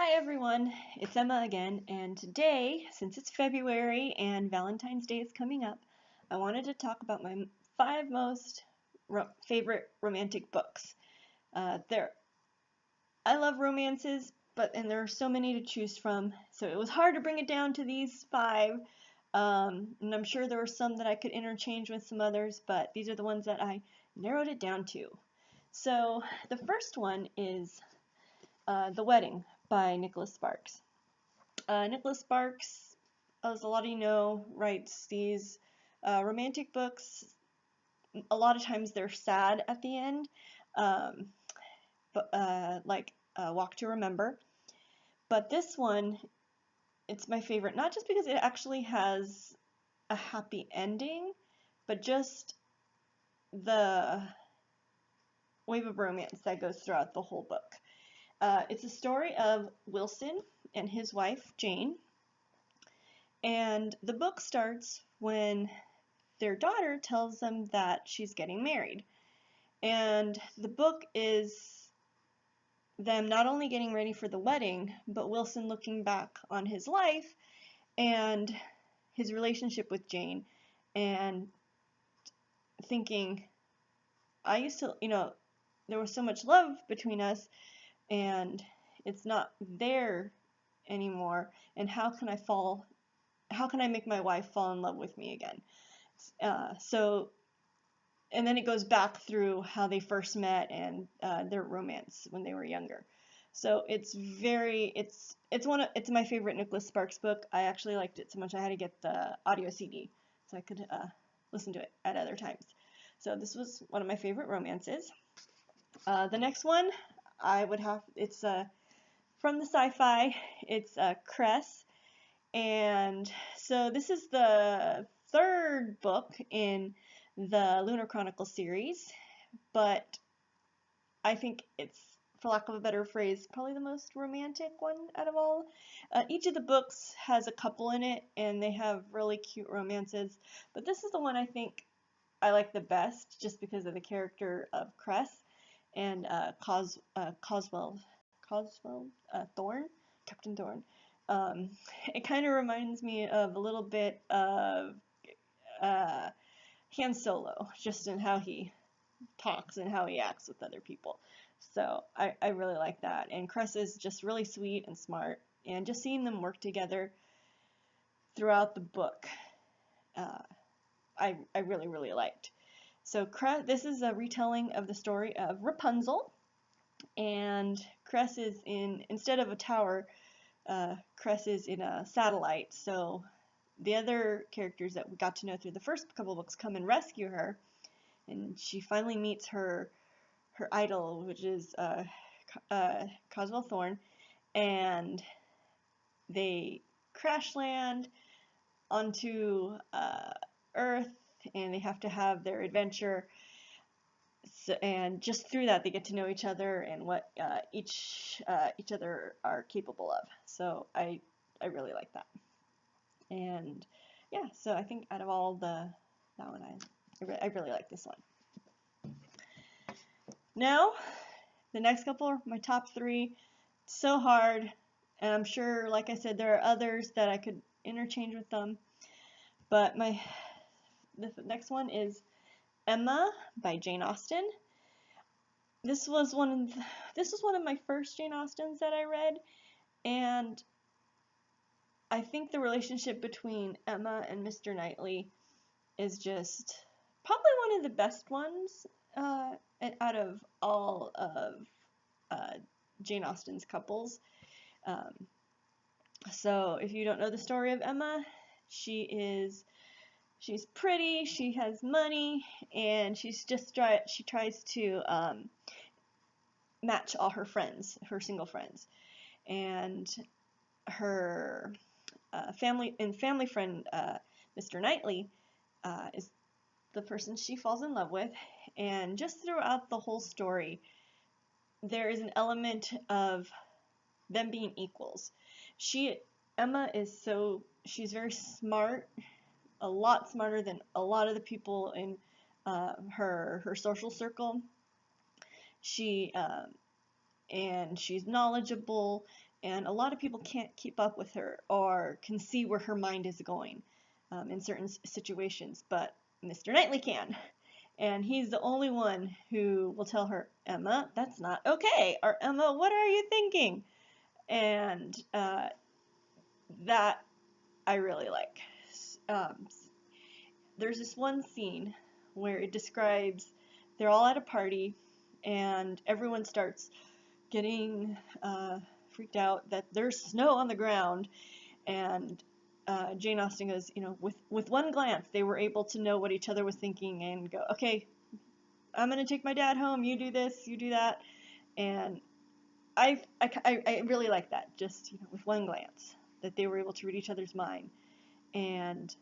Hi everyone, it's Emma again, and today, since it's February and Valentine's Day is coming up, I wanted to talk about my 5 most favorite romantic books. I love romances, and there are so many to choose from, so it was hard to bring it down to these 5, and I'm sure there were some that I could interchange with some others, but these are the ones that I narrowed it down to. So the first one is The Wedding by Nicholas Sparks. Nicholas Sparks, as a lot of you know, writes these romantic books. A lot of times they're sad at the end, um, like Walk to Remember. But this one, it's my favorite, not just because it actually has a happy ending, but just the wave of romance that goes throughout the whole book. It's a story of Wilson and his wife, Jane. And the book starts when their daughter tells them that she's getting married. And the book is them not only getting ready for the wedding, but Wilson looking back on his life and his relationship with Jane and thinking, I used to, there was so much love between us and it's not there anymore. And how can I make my wife fall in love with me again? And then it goes back through how they first met and their romance when they were younger. So it's my favorite Nicholas Sparks book. I actually liked it so much I had to get the audio CD so I could listen to it at other times. So this was one of my favorite romances. The next one it's from the sci-fi. It's Cress, and so this is the third book in the Lunar Chronicle series, but I think it's, for lack of a better phrase, probably the most romantic one out of all. Each of the books has a couple in it, and they have really cute romances, but this is the one I think I like the best just because of the character of Cress and Coswell Thorne, Captain Thorne. It kind of reminds me of a little bit of Han Solo, just in how he talks and how he acts with other people. So I really like that. And Cress is just really sweet and smart. And just seeing them work together throughout the book, I really, really liked. So this is a retelling of the story of Rapunzel. And Cress is instead of a tower, Cress is in a satellite. So the other characters that we got to know through the first couple books come and rescue her, and she finally meets her idol, which is Coswell Thorne, and they crash land onto Earth, and they have to have their adventure. So, and just through that, they get to know each other and what each other are capable of. So I really like that. And yeah, so I think out of all that one, I really like this one. Now, the next couple are my top 3. It's so hard, and I'm sure, like I said, there are others that I could interchange with them. But the next one is Emma by Jane Austen. This was one of my first Jane Austens that I read, and I think the relationship between Emma and Mr. Knightley is just probably one of the best ones out of all of Jane Austen's couples. So if you don't know the story of Emma, she's pretty, she has money, and she tries to match all her friends, her single friends, and her family friend Mr. Knightley is the person she falls in love with, and just throughout the whole story, there is an element of them being equals. Emma she's very smart, a lot smarter than a lot of the people in her social circle. And she's knowledgeable, and a lot of people can't keep up with her or can see where her mind is going in certain situations, but Mr. Knightley can. And he's the only one who will tell her, Emma, that's not okay, or Emma, what are you thinking? And that I really like. There's this one scene where it describes they're all at a party and everyone starts getting freaked out that there's snow on the ground, and Jane Austen goes, with one glance they were able to know what each other was thinking and go, okay, I'm gonna take my dad home, you do this, you do that. And I really like that, just with one glance, that they were able to read each other's mind. And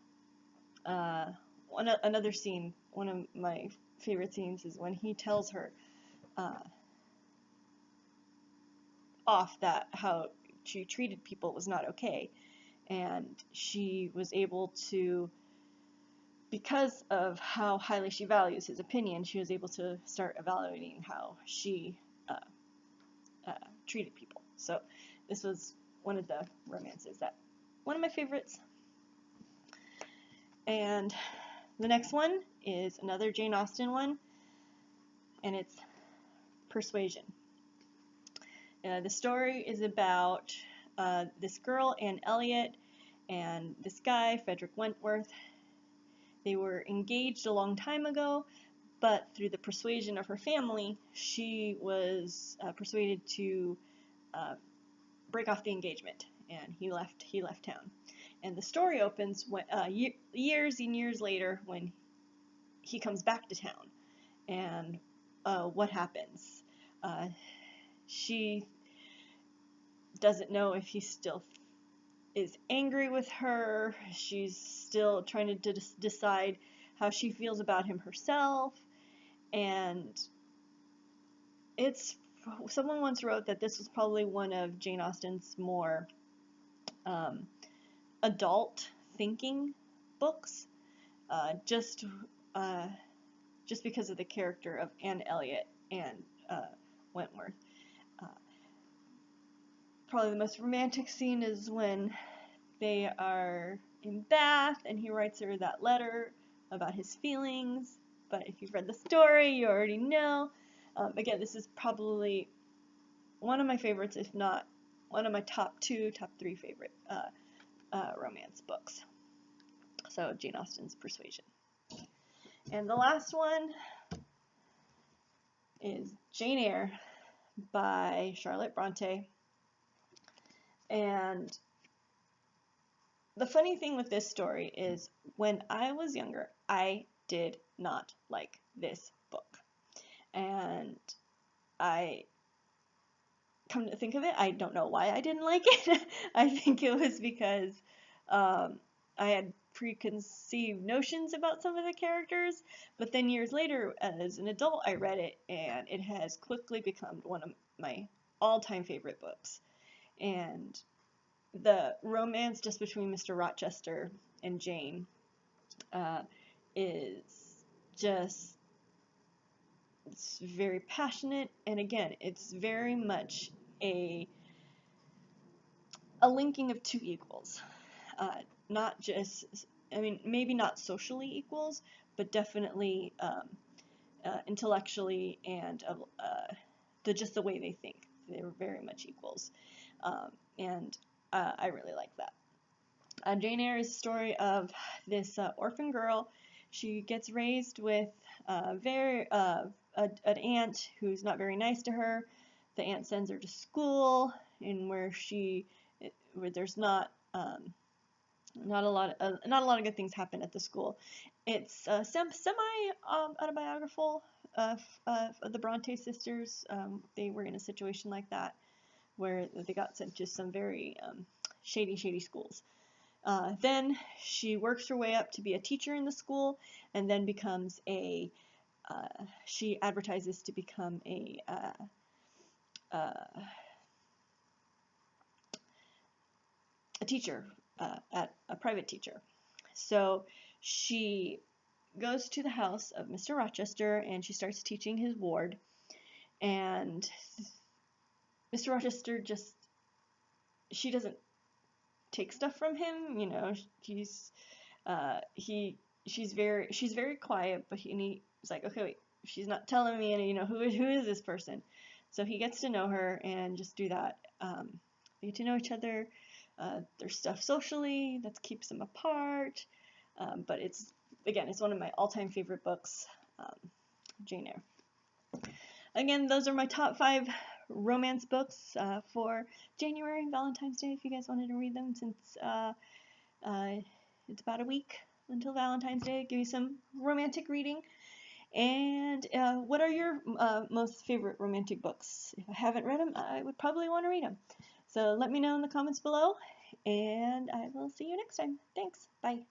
another scene, one of my favorite scenes, is when he tells her off that how she treated people was not okay, and she was able to, because of how highly she values his opinion, she was able to start evaluating how she treated people. So this was one of the romances that one of my favorites. And the next one is another Jane Austen one, and it's Persuasion. The story is about this girl, Anne Elliot, and this guy, Frederick Wentworth. They were engaged a long time ago, but through the persuasion of her family, she was persuaded to break off the engagement, and he left town. And the story opens when, years and years later, when he comes back to town, and what happens. She doesn't know if he still is angry with her. She's still trying to decide how she feels about him herself. And someone once wrote that this was probably one of Jane Austen's more adult thinking books, just because of the character of Anne Elliot and Wentworth. Probably the most romantic scene is when they are in Bath and he writes her that letter about his feelings. But if you've read the story, you already know. Again, this is probably one of my favorites, if not one of my top 3 favorite romance books. So Jane Austen's Persuasion. And the last one is Jane Eyre by Charlotte Bronte. And the funny thing with this story is, when I was younger, I did not like this book. And I come to think of it, I don't know why I didn't like it. I think it was because I had preconceived notions about some of the characters, but then years later, as an adult, I read it, and it has quickly become one of my all-time favorite books. And the romance just between Mr. Rochester and Jane is just, it's very passionate, and again, it's very much a linking of two equals. Not just, I mean, maybe not socially equals, but definitely intellectually and just the way they think. They're very much equals. And I really like that. Jane Eyre is a story of this orphan girl. She gets raised with an aunt who's not very nice to her. The aunt sends her to school, where there's not a lot of good things happen at the school. It's semi autobiographical of the Bronte sisters. They were in a situation like that, where they got sent to some very shady schools. Then she works her way up to be a teacher in the school, and then becomes she advertises to become a teacher, at a private teacher. So she goes to the house of Mr. Rochester, and she starts teaching his ward, and Mr. Rochester just she doesn't take stuff from him. You know, he's she's very quiet, but he's like, okay, wait, she's not telling me, and you know, who is this person? So he gets to know her and just do that. They get to know each other. There's stuff socially that keeps them apart, but it's one of my all-time favorite books, Jane Eyre. Again, those are my top 5 romance books for January, Valentine's Day, if you guys wanted to read them, since it's about a week until Valentine's Day. Give you some romantic reading. And what are your most favorite romantic books? If I haven't read them, I would probably want to read them. So let me know in the comments below, and I will see you next time. Thanks. Bye.